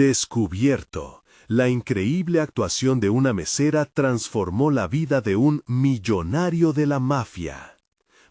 Descubierto. La increíble actuación de una mesera transformó la vida de un millonario de la mafia.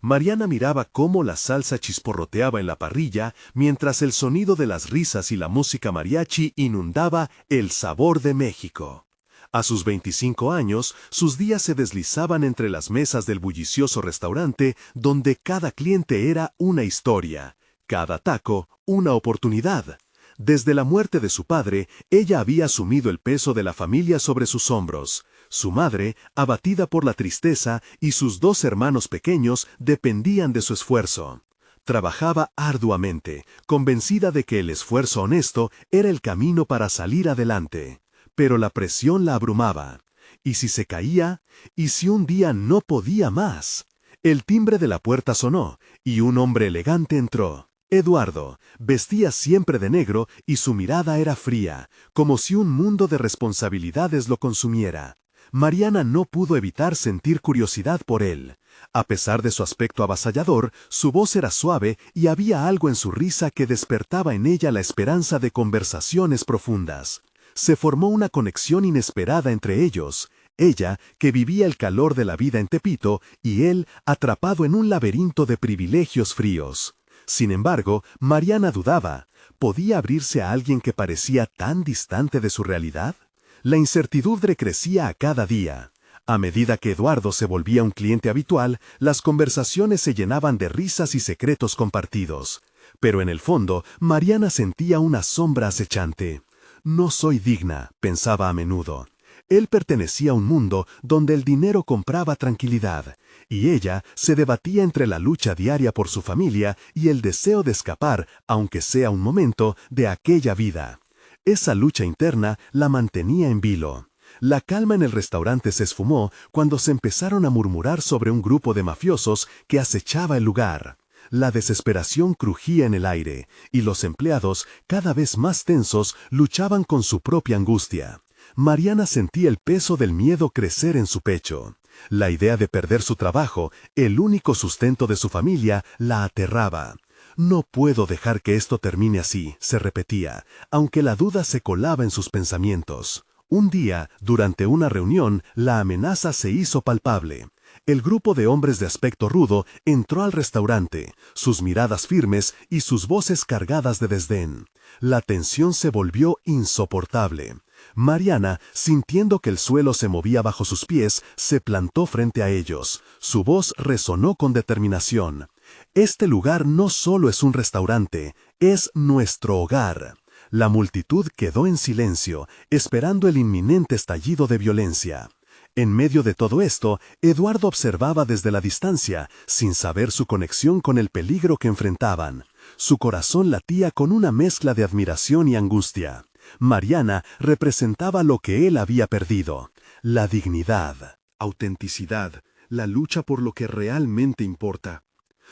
Mariana miraba cómo la salsa chisporroteaba en la parrilla, mientras el sonido de las risas y la música mariachi inundaba el sabor de México. A sus 25 años, sus días se deslizaban entre las mesas del bullicioso restaurante, donde cada cliente era una historia, cada taco una oportunidad. Desde la muerte de su padre, ella había asumido el peso de la familia sobre sus hombros. Su madre, abatida por la tristeza, y sus dos hermanos pequeños dependían de su esfuerzo. Trabajaba arduamente, convencida de que el esfuerzo honesto era el camino para salir adelante. Pero la presión la abrumaba. ¿Y si se caía? ¿Y si un día no podía más? El timbre de la puerta sonó, y un hombre elegante entró. Eduardo vestía siempre de negro y su mirada era fría, como si un mundo de responsabilidades lo consumiera. Mariana no pudo evitar sentir curiosidad por él. A pesar de su aspecto avasallador, su voz era suave y había algo en su risa que despertaba en ella la esperanza de conversaciones profundas. Se formó una conexión inesperada entre ellos. Ella, que vivía el calor de la vida en Tepito, y él, atrapado en un laberinto de privilegios fríos. Sin embargo, Mariana dudaba. ¿Podía abrirse a alguien que parecía tan distante de su realidad? La incertidumbre crecía a cada día. A medida que Eduardo se volvía un cliente habitual, las conversaciones se llenaban de risas y secretos compartidos. Pero en el fondo, Mariana sentía una sombra acechante. No soy digna, pensaba a menudo. Él pertenecía a un mundo donde el dinero compraba tranquilidad, y ella se debatía entre la lucha diaria por su familia y el deseo de escapar, aunque sea un momento, de aquella vida. Esa lucha interna la mantenía en vilo. La calma en el restaurante se esfumó cuando se empezaron a murmurar sobre un grupo de mafiosos que acechaba el lugar. La desesperación crujía en el aire, y los empleados, cada vez más tensos, luchaban con su propia angustia. Mariana sentía el peso del miedo crecer en su pecho. La idea de perder su trabajo, el único sustento de su familia, la aterraba. No puedo dejar que esto termine así, se repetía, aunque la duda se colaba en sus pensamientos. Un día, durante una reunión, la amenaza se hizo palpable. El grupo de hombres de aspecto rudo entró al restaurante, sus miradas firmes y sus voces cargadas de desdén. La tensión se volvió insoportable. Mariana, sintiendo que el suelo se movía bajo sus pies, se plantó frente a ellos. Su voz resonó con determinación. Este lugar no solo es un restaurante, es nuestro hogar. La multitud quedó en silencio, esperando el inminente estallido de violencia. En medio de todo esto, Eduardo observaba desde la distancia, sin saber su conexión con el peligro que enfrentaban. Su corazón latía con una mezcla de admiración y angustia. Mariana representaba lo que él había perdido: la dignidad, autenticidad, la lucha por lo que realmente importa.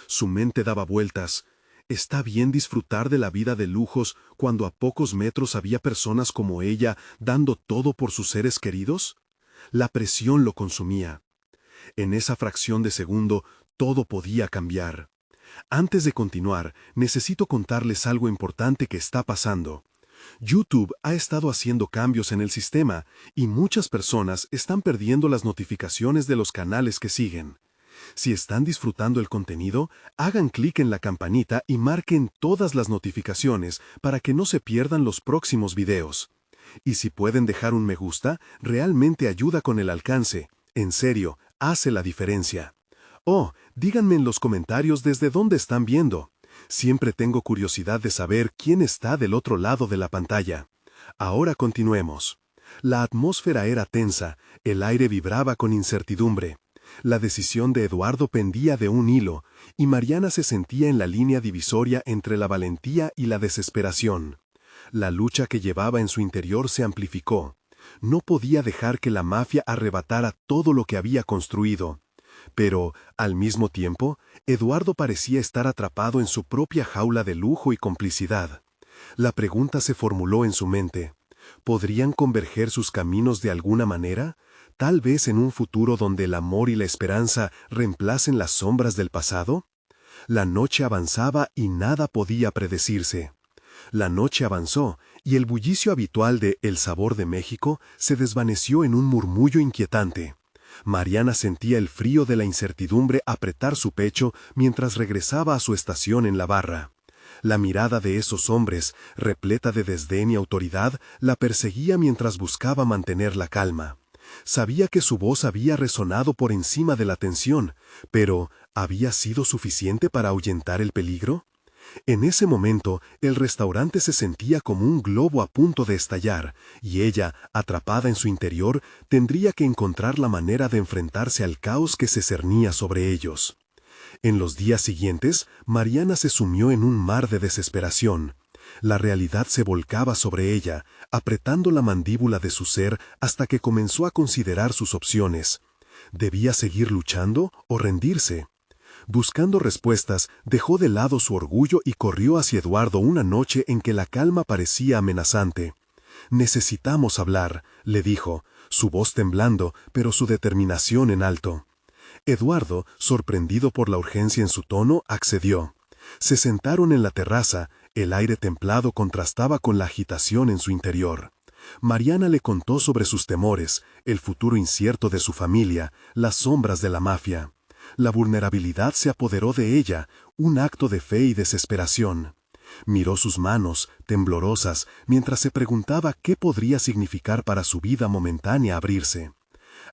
Su mente daba vueltas. ¿Está bien disfrutar de la vida de lujos cuando a pocos metros había personas como ella dando todo por sus seres queridos? La presión lo consumía. En esa fracción de segundo, todo podía cambiar. Antes de continuar, necesito contarles algo importante que está pasando. YouTube ha estado haciendo cambios en el sistema y muchas personas están perdiendo las notificaciones de los canales que siguen. Si están disfrutando el contenido, hagan clic en la campanita y marquen todas las notificaciones para que no se pierdan los próximos videos. Y si pueden dejar un me gusta, realmente ayuda con el alcance. En serio, hace la diferencia. Oh, díganme en los comentarios desde dónde están viendo. Siempre tengo curiosidad de saber quién está del otro lado de la pantalla. Ahora continuemos. La atmósfera era tensa, el aire vibraba con incertidumbre. La decisión de Eduardo pendía de un hilo, y Mariana se sentía en la línea divisoria entre la valentía y la desesperación. La lucha que llevaba en su interior se amplificó. No podía dejar que la mafia arrebatara todo lo que había construido. Pero, al mismo tiempo, Eduardo parecía estar atrapado en su propia jaula de lujo y complicidad. La pregunta se formuló en su mente. ¿Podrían converger sus caminos de alguna manera? Tal vez en un futuro donde el amor y la esperanza reemplacen las sombras del pasado. La noche avanzaba y nada podía predecirse. La noche avanzó y el bullicio habitual de El Sabor de México se desvaneció en un murmullo inquietante. Mariana sentía el frío de la incertidumbre apretar su pecho mientras regresaba a su estación en la barra. La mirada de esos hombres, repleta de desdén y autoridad, la perseguía mientras buscaba mantener la calma. Sabía que su voz había resonado por encima de la tensión, pero ¿había sido suficiente para ahuyentar el peligro? En ese momento, el restaurante se sentía como un globo a punto de estallar, y ella, atrapada en su interior, tendría que encontrar la manera de enfrentarse al caos que se cernía sobre ellos. En los días siguientes, Mariana se sumió en un mar de desesperación. La realidad se volcaba sobre ella, apretando la mandíbula de su ser hasta que comenzó a considerar sus opciones. ¿Debía seguir luchando o rendirse? Buscando respuestas, dejó de lado su orgullo y corrió hacia Eduardo una noche en que la calma parecía amenazante. «Necesitamos hablar», le dijo, su voz temblando, pero su determinación en alto. Eduardo, sorprendido por la urgencia en su tono, accedió. Se sentaron en la terraza, el aire templado contrastaba con la agitación en su interior. Mariana le contó sobre sus temores, el futuro incierto de su familia, las sombras de la mafia. La vulnerabilidad se apoderó de ella, un acto de fe y desesperación. Miró sus manos, temblorosas, mientras se preguntaba qué podría significar para su vida momentánea abrirse.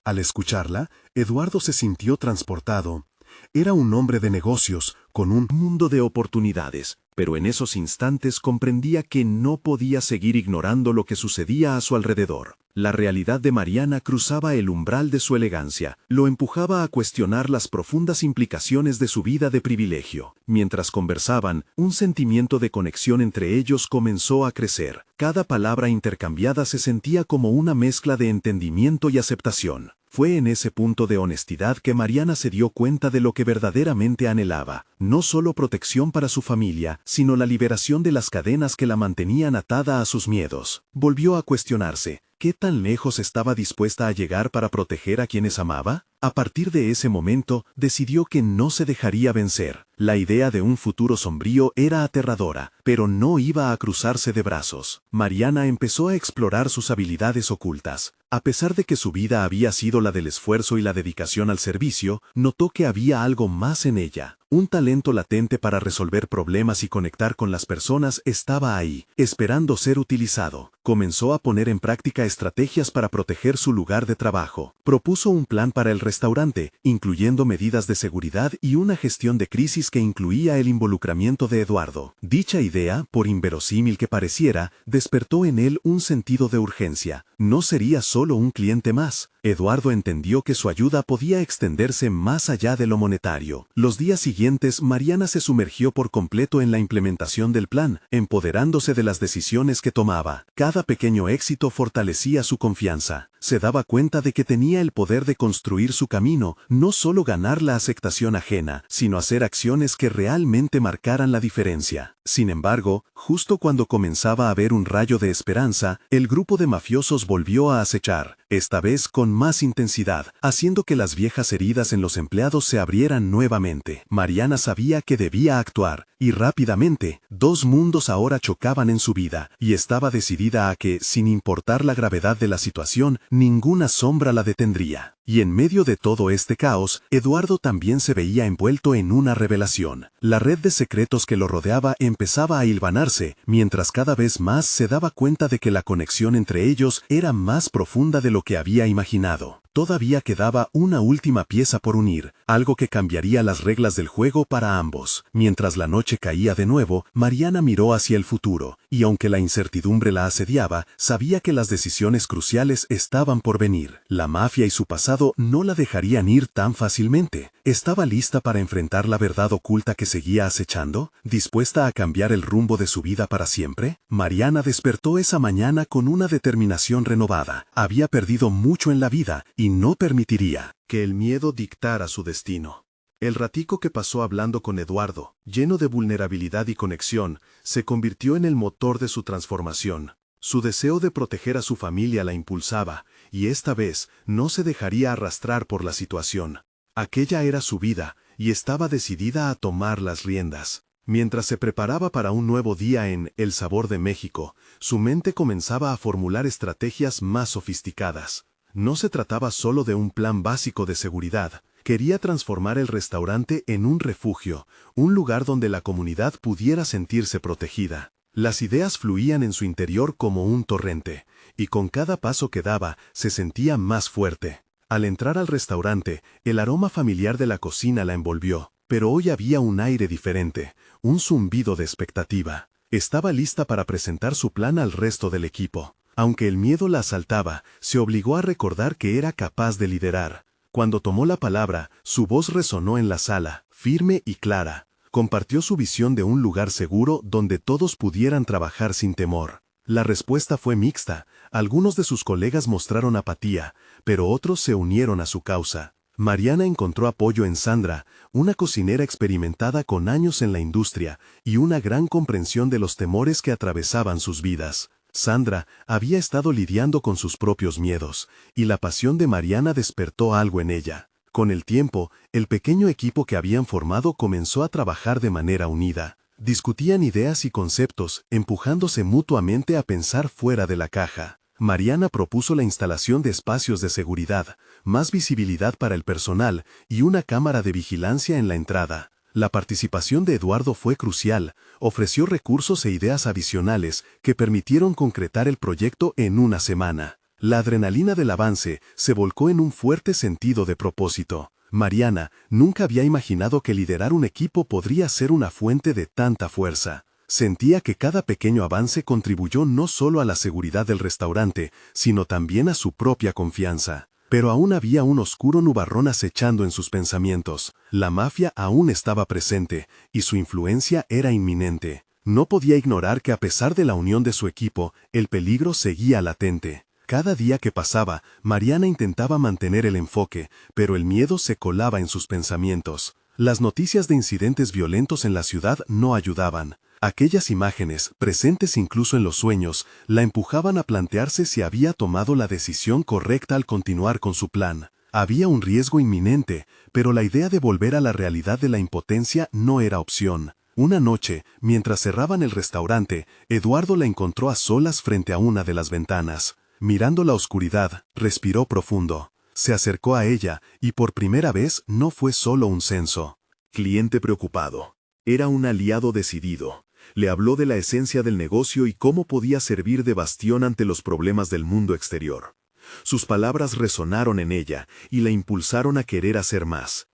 Al escucharla, Eduardo se sintió transportado. Era un hombre de negocios, con un mundo de oportunidades, pero en esos instantes comprendía que no podía seguir ignorando lo que sucedía a su alrededor. La realidad de Mariana cruzaba el umbral de su elegancia, lo empujaba a cuestionar las profundas implicaciones de su vida de privilegio. Mientras conversaban, un sentimiento de conexión entre ellos comenzó a crecer. Cada palabra intercambiada se sentía como una mezcla de entendimiento y aceptación. Fue en ese punto de honestidad que Mariana se dio cuenta de lo que verdaderamente anhelaba, no solo protección para su familia, sino la liberación de las cadenas que la mantenían atada a sus miedos. Volvió a cuestionarse, ¿qué tan lejos estaba dispuesta a llegar para proteger a quienes amaba? A partir de ese momento, decidió que no se dejaría vencer. La idea de un futuro sombrío era aterradora, pero no iba a cruzarse de brazos. Mariana empezó a explorar sus habilidades ocultas. A pesar de que su vida había sido la del esfuerzo y la dedicación al servicio, notó que había algo más en ella. Un talento latente para resolver problemas y conectar con las personas estaba ahí, esperando ser utilizado. Comenzó a poner en práctica estrategias para proteger su lugar de trabajo. Propuso un plan para el restaurante, incluyendo medidas de seguridad y una gestión de crisis que incluía el involucramiento de Eduardo. Dicha idea, por inverosímil que pareciera, despertó en él un sentido de urgencia. No sería solo un cliente más. Eduardo entendió que su ayuda podía extenderse más allá de lo monetario. Los días siguientes, Mariana se sumergió por completo en la implementación del plan, empoderándose de las decisiones que tomaba. Cada pequeño éxito fortalecía su confianza. Se daba cuenta de que tenía el poder de construir su camino, no solo ganar la aceptación ajena, sino hacer acciones que realmente marcaran la diferencia. Sin embargo, justo cuando comenzaba a ver un rayo de esperanza, el grupo de mafiosos volvió a acechar, esta vez con más intensidad, haciendo que las viejas heridas en los empleados se abrieran nuevamente. Mariana sabía que debía actuar, y rápidamente, dos mundos ahora chocaban en su vida, y estaba decidida a que, sin importar la gravedad de la situación, ninguna sombra la detendría. Y en medio de todo este caos, Eduardo también se veía envuelto en una revelación. La red de secretos que lo rodeaba empezaba a hilvanarse, mientras cada vez más se daba cuenta de que la conexión entre ellos era más profunda de lo que había imaginado. Todavía quedaba una última pieza por unir, algo que cambiaría las reglas del juego para ambos. Mientras la noche caía de nuevo, Mariana miró hacia el futuro, y aunque la incertidumbre la asediaba, sabía que las decisiones cruciales estaban por venir. La mafia y su pasado no la dejarían ir tan fácilmente. ¿Estaba lista para enfrentar la verdad oculta que seguía acechando? ¿Dispuesta a cambiar el rumbo de su vida para siempre? Mariana despertó esa mañana con una determinación renovada. Había perdido mucho en la vida, y no permitiría que el miedo dictara su destino. El ratico que pasó hablando con Eduardo, lleno de vulnerabilidad y conexión, se convirtió en el motor de su transformación. Su deseo de proteger a su familia la impulsaba, y esta vez no se dejaría arrastrar por la situación. Aquella era su vida, y estaba decidida a tomar las riendas. Mientras se preparaba para un nuevo día en El Sabor de México, su mente comenzaba a formular estrategias más sofisticadas. No se trataba solo de un plan básico de seguridad. Quería transformar el restaurante en un refugio, un lugar donde la comunidad pudiera sentirse protegida. Las ideas fluían en su interior como un torrente, y con cada paso que daba se sentía más fuerte. Al entrar al restaurante, el aroma familiar de la cocina la envolvió, pero hoy había un aire diferente, un zumbido de expectativa. Estaba lista para presentar su plan al resto del equipo. Aunque el miedo la asaltaba, se obligó a recordar que era capaz de liderar. Cuando tomó la palabra, su voz resonó en la sala, firme y clara. Compartió su visión de un lugar seguro donde todos pudieran trabajar sin temor. La respuesta fue mixta. Algunos de sus colegas mostraron apatía, pero otros se unieron a su causa. Mariana encontró apoyo en Sandra, una cocinera experimentada con años en la industria y una gran comprensión de los temores que atravesaban sus vidas. Sandra había estado lidiando con sus propios miedos, y la pasión de Mariana despertó algo en ella. Con el tiempo, el pequeño equipo que habían formado comenzó a trabajar de manera unida. Discutían ideas y conceptos, empujándose mutuamente a pensar fuera de la caja. Mariana propuso la instalación de espacios de seguridad, más visibilidad para el personal y una cámara de vigilancia en la entrada. La participación de Eduardo fue crucial, ofreció recursos e ideas adicionales que permitieron concretar el proyecto en una semana. La adrenalina del avance se volcó en un fuerte sentido de propósito. Mariana nunca había imaginado que liderar un equipo podría ser una fuente de tanta fuerza. Sentía que cada pequeño avance contribuyó no solo a la seguridad del restaurante, sino también a su propia confianza. Pero aún había un oscuro nubarrón acechando en sus pensamientos. La mafia aún estaba presente, y su influencia era inminente. No podía ignorar que a pesar de la unión de su equipo, el peligro seguía latente. Cada día que pasaba, Mariana intentaba mantener el enfoque, pero el miedo se colaba en sus pensamientos. Las noticias de incidentes violentos en la ciudad no ayudaban. Aquellas imágenes, presentes incluso en los sueños, la empujaban a plantearse si había tomado la decisión correcta al continuar con su plan. Había un riesgo inminente, pero la idea de volver a la realidad de la impotencia no era opción. Una noche, mientras cerraban el restaurante, Eduardo la encontró a solas frente a una de las ventanas. Mirando la oscuridad, respiró profundo. Se acercó a ella, y por primera vez no fue solo un censo. Cliente preocupado. Era un aliado decidido. Le habló de la esencia del negocio y cómo podía servir de bastión ante los problemas del mundo exterior. Sus palabras resonaron en ella y la impulsaron a querer hacer más.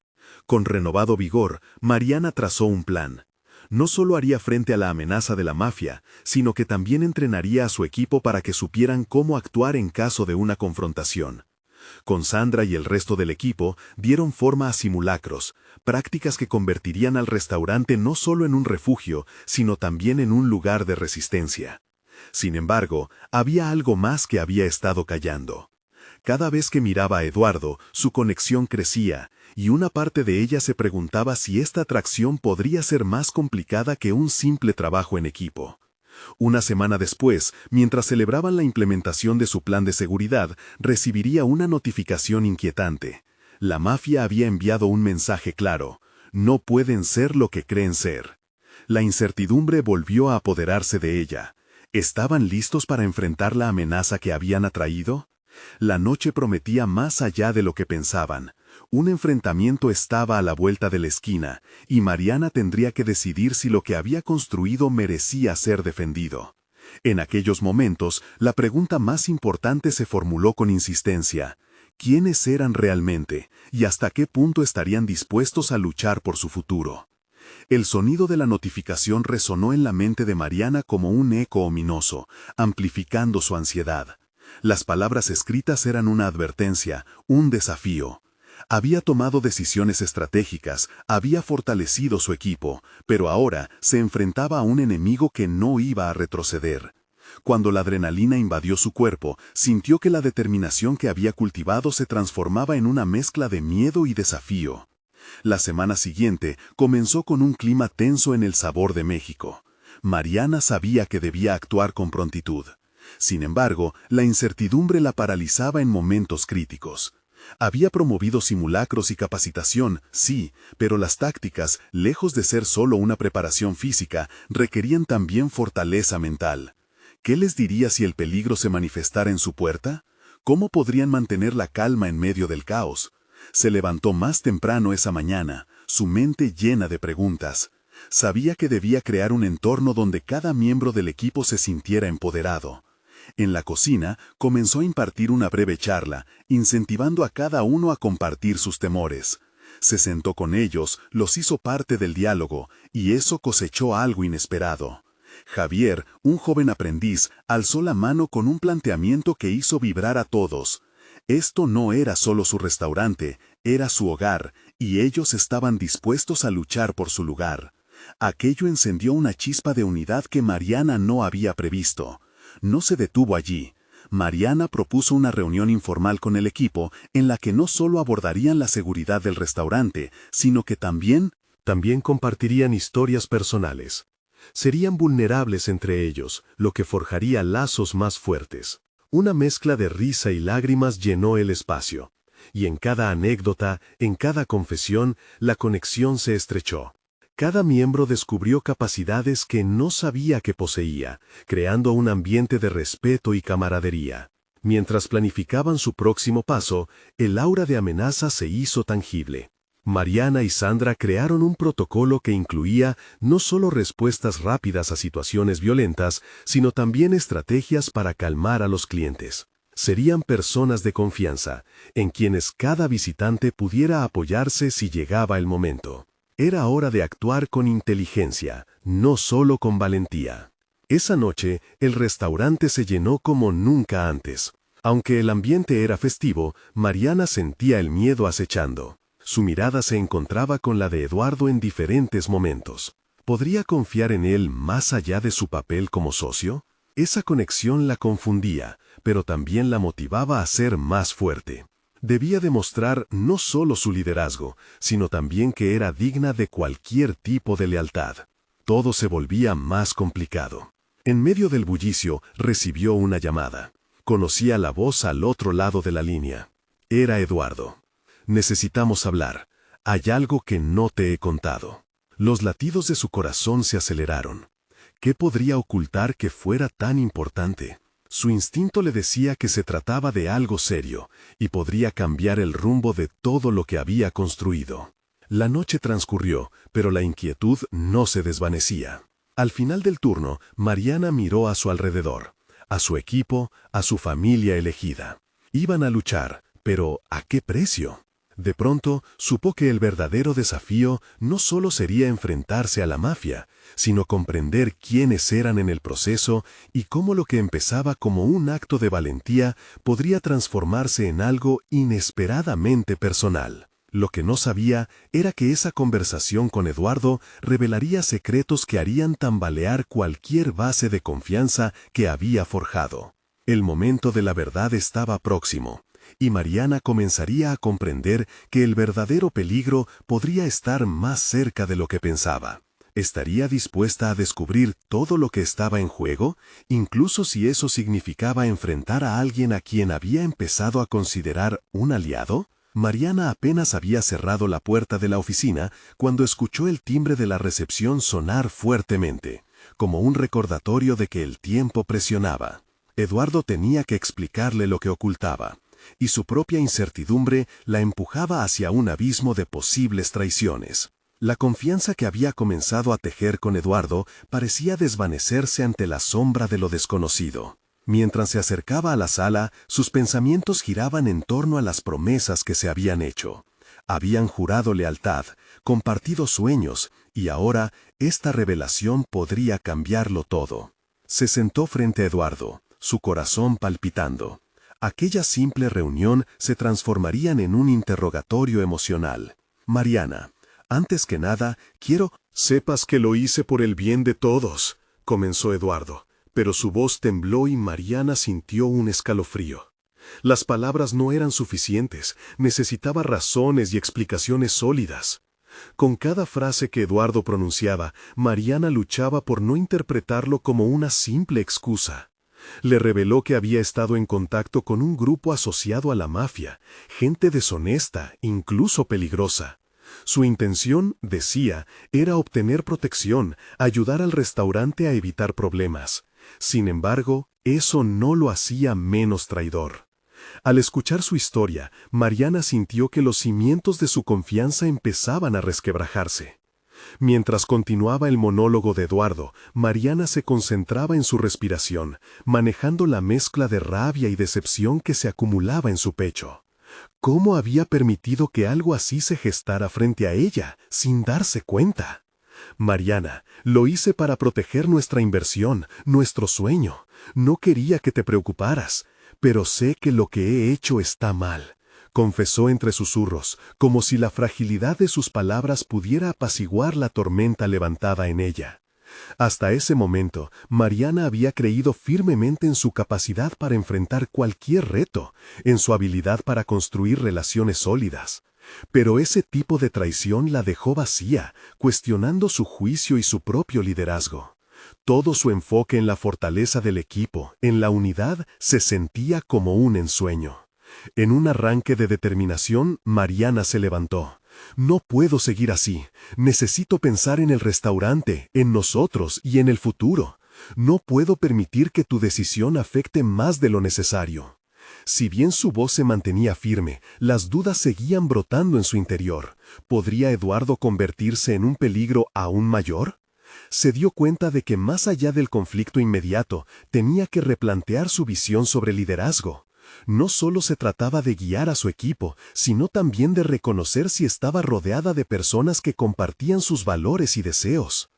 Con renovado vigor, Mariana trazó un plan. No solo haría frente a la amenaza de la mafia, sino que también entrenaría a su equipo para que supieran cómo actuar en caso de una confrontación. Con Sandra y el resto del equipo dieron forma a simulacros, prácticas que convertirían al restaurante no solo en un refugio, sino también en un lugar de resistencia. Sin embargo, había algo más que había estado callando. Cada vez que miraba a Eduardo, su conexión crecía, y una parte de ella se preguntaba si esta atracción podría ser más complicada que un simple trabajo en equipo. Una semana después, mientras celebraban la implementación de su plan de seguridad, recibiría una notificación inquietante. La mafia había enviado un mensaje claro: no pueden ser lo que creen ser. La incertidumbre volvió a apoderarse de ella. ¿Estaban listos para enfrentar la amenaza que habían atraído? La noche prometía más allá de lo que pensaban. Un enfrentamiento estaba a la vuelta de la esquina, y Mariana tendría que decidir si lo que había construido merecía ser defendido. En aquellos momentos, la pregunta más importante se formuló con insistencia: ¿quiénes eran realmente, y hasta qué punto estarían dispuestos a luchar por su futuro? El sonido de la notificación resonó en la mente de Mariana como un eco ominoso, amplificando su ansiedad. Las palabras escritas eran una advertencia, un desafío. Había tomado decisiones estratégicas, había fortalecido su equipo, pero ahora se enfrentaba a un enemigo que no iba a retroceder. Cuando la adrenalina invadió su cuerpo, sintió que la determinación que había cultivado se transformaba en una mezcla de miedo y desafío. La semana siguiente comenzó con un clima tenso en El Sabor de México. Mariana sabía que debía actuar con prontitud. Sin embargo, la incertidumbre la paralizaba en momentos críticos. Había promovido simulacros y capacitación, sí, pero las tácticas, lejos de ser solo una preparación física, requerían también fortaleza mental. ¿Qué les diría si el peligro se manifestara en su puerta? ¿Cómo podrían mantener la calma en medio del caos? Se levantó más temprano esa mañana, su mente llena de preguntas. Sabía que debía crear un entorno donde cada miembro del equipo se sintiera empoderado. En la cocina, comenzó a impartir una breve charla, incentivando a cada uno a compartir sus temores. Se sentó con ellos, los hizo parte del diálogo, y eso cosechó algo inesperado. Javier, un joven aprendiz, alzó la mano con un planteamiento que hizo vibrar a todos. Esto no era solo su restaurante, era su hogar, y ellos estaban dispuestos a luchar por su lugar. Aquello encendió una chispa de unidad que Mariana no había previsto. No se detuvo allí. Mariana propuso una reunión informal con el equipo en la que no solo abordarían la seguridad del restaurante, sino que también compartirían historias personales. Serían vulnerables entre ellos, lo que forjaría lazos más fuertes. Una mezcla de risa y lágrimas llenó el espacio. Y en cada anécdota, en cada confesión, la conexión se estrechó. Cada miembro descubrió capacidades que no sabía que poseía, creando un ambiente de respeto y camaradería. Mientras planificaban su próximo paso, el aura de amenaza se hizo tangible. Mariana y Sandra crearon un protocolo que incluía no solo respuestas rápidas a situaciones violentas, sino también estrategias para calmar a los clientes. Serían personas de confianza, en quienes cada visitante pudiera apoyarse si llegaba el momento. Era hora de actuar con inteligencia, no solo con valentía. Esa noche, el restaurante se llenó como nunca antes. Aunque el ambiente era festivo, Mariana sentía el miedo acechando. Su mirada se encontraba con la de Eduardo en diferentes momentos. ¿Podría confiar en él más allá de su papel como socio? Esa conexión la confundía, pero también la motivaba a ser más fuerte. Debía demostrar no solo su liderazgo, sino también que era digna de cualquier tipo de lealtad. Todo se volvía más complicado. En medio del bullicio, recibió una llamada. Conocía la voz al otro lado de la línea. Era Eduardo. Necesitamos hablar. Hay algo que no te he contado. Los latidos de su corazón se aceleraron. ¿Qué podría ocultar que fuera tan importante? Su instinto le decía que se trataba de algo serio y podría cambiar el rumbo de todo lo que había construido. La noche transcurrió, pero la inquietud no se desvanecía. Al final del turno, Mariana miró a su alrededor, a su equipo, a su familia elegida. Iban a luchar, pero ¿a qué precio? De pronto, supo que el verdadero desafío no solo sería enfrentarse a la mafia, sino comprender quiénes eran en el proceso y cómo lo que empezaba como un acto de valentía podría transformarse en algo inesperadamente personal. Lo que no sabía era que esa conversación con Eduardo revelaría secretos que harían tambalear cualquier base de confianza que había forjado. El momento de la verdad estaba próximo, y Mariana comenzaría a comprender que el verdadero peligro podría estar más cerca de lo que pensaba. ¿Estaría dispuesta a descubrir todo lo que estaba en juego, incluso si eso significaba enfrentar a alguien a quien había empezado a considerar un aliado? Mariana apenas había cerrado la puerta de la oficina cuando escuchó el timbre de la recepción sonar fuertemente, como un recordatorio de que el tiempo presionaba. Eduardo tenía que explicarle lo que ocultaba, y su propia incertidumbre la empujaba hacia un abismo de posibles traiciones. La confianza que había comenzado a tejer con Eduardo parecía desvanecerse ante la sombra de lo desconocido. Mientras se acercaba a la sala, sus pensamientos giraban en torno a las promesas que se habían hecho. Habían jurado lealtad, compartido sueños, y ahora esta revelación podría cambiarlo todo. Se sentó frente a Eduardo, su corazón palpitando. Aquella simple reunión se transformaría en un interrogatorio emocional. Mariana, antes que nada, quiero... Sepas que lo hice por el bien de todos, comenzó Eduardo, pero su voz tembló y Mariana sintió un escalofrío. Las palabras no eran suficientes, necesitaba razones y explicaciones sólidas. Con cada frase que Eduardo pronunciaba, Mariana luchaba por no interpretarlo como una simple excusa. Le reveló que había estado en contacto con un grupo asociado a la mafia, gente deshonesta, incluso peligrosa. Su intención, decía, era obtener protección, ayudar al restaurante a evitar problemas. Sin embargo, eso no lo hacía menos traidor. Al escuchar su historia, Mariana sintió que los cimientos de su confianza empezaban a resquebrajarse. Mientras continuaba el monólogo de Eduardo, Mariana se concentraba en su respiración, manejando la mezcla de rabia y decepción que se acumulaba en su pecho. ¿Cómo había permitido que algo así se gestara frente a ella, sin darse cuenta? Mariana, lo hice para proteger nuestra inversión, nuestro sueño. No quería que te preocuparas, pero sé que lo que he hecho está mal, confesó entre susurros, como si la fragilidad de sus palabras pudiera apaciguar la tormenta levantada en ella. Hasta ese momento, Mariana había creído firmemente en su capacidad para enfrentar cualquier reto, en su habilidad para construir relaciones sólidas. Pero ese tipo de traición la dejó vacía, cuestionando su juicio y su propio liderazgo. Todo su enfoque en la fortaleza del equipo, en la unidad, se sentía como un ensueño. En un arranque de determinación, Mariana se levantó. No puedo seguir así. Necesito pensar en el restaurante, en nosotros y en el futuro. No puedo permitir que tu decisión afecte más de lo necesario. Si bien su voz se mantenía firme, las dudas seguían brotando en su interior. ¿Podría Eduardo convertirse en un peligro aún mayor? Se dio cuenta de que más allá del conflicto inmediato, tenía que replantear su visión sobre liderazgo. No solo se trataba de guiar a su equipo, sino también de reconocer si estaba rodeada de personas que compartían sus valores y deseos.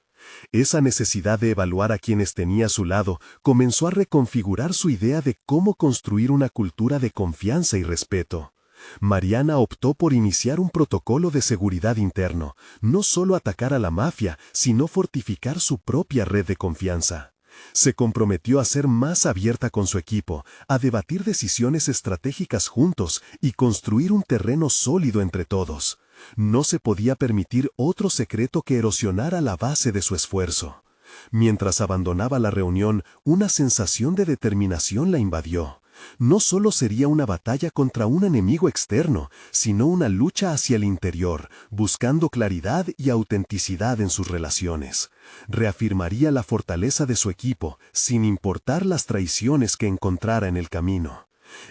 Esa necesidad de evaluar a quienes tenía a su lado comenzó a reconfigurar su idea de cómo construir una cultura de confianza y respeto. Mariana optó por iniciar un protocolo de seguridad interno, no solo atacar a la mafia, sino fortificar su propia red de confianza. Se comprometió a ser más abierta con su equipo, a debatir decisiones estratégicas juntos y construir un terreno sólido entre todos. No se podía permitir otro secreto que erosionara la base de su esfuerzo. Mientras abandonaba la reunión, una sensación de determinación la invadió. No solo sería una batalla contra un enemigo externo, sino una lucha hacia el interior, buscando claridad y autenticidad en sus relaciones. Reafirmaría la fortaleza de su equipo, sin importar las traiciones que encontrara en el camino.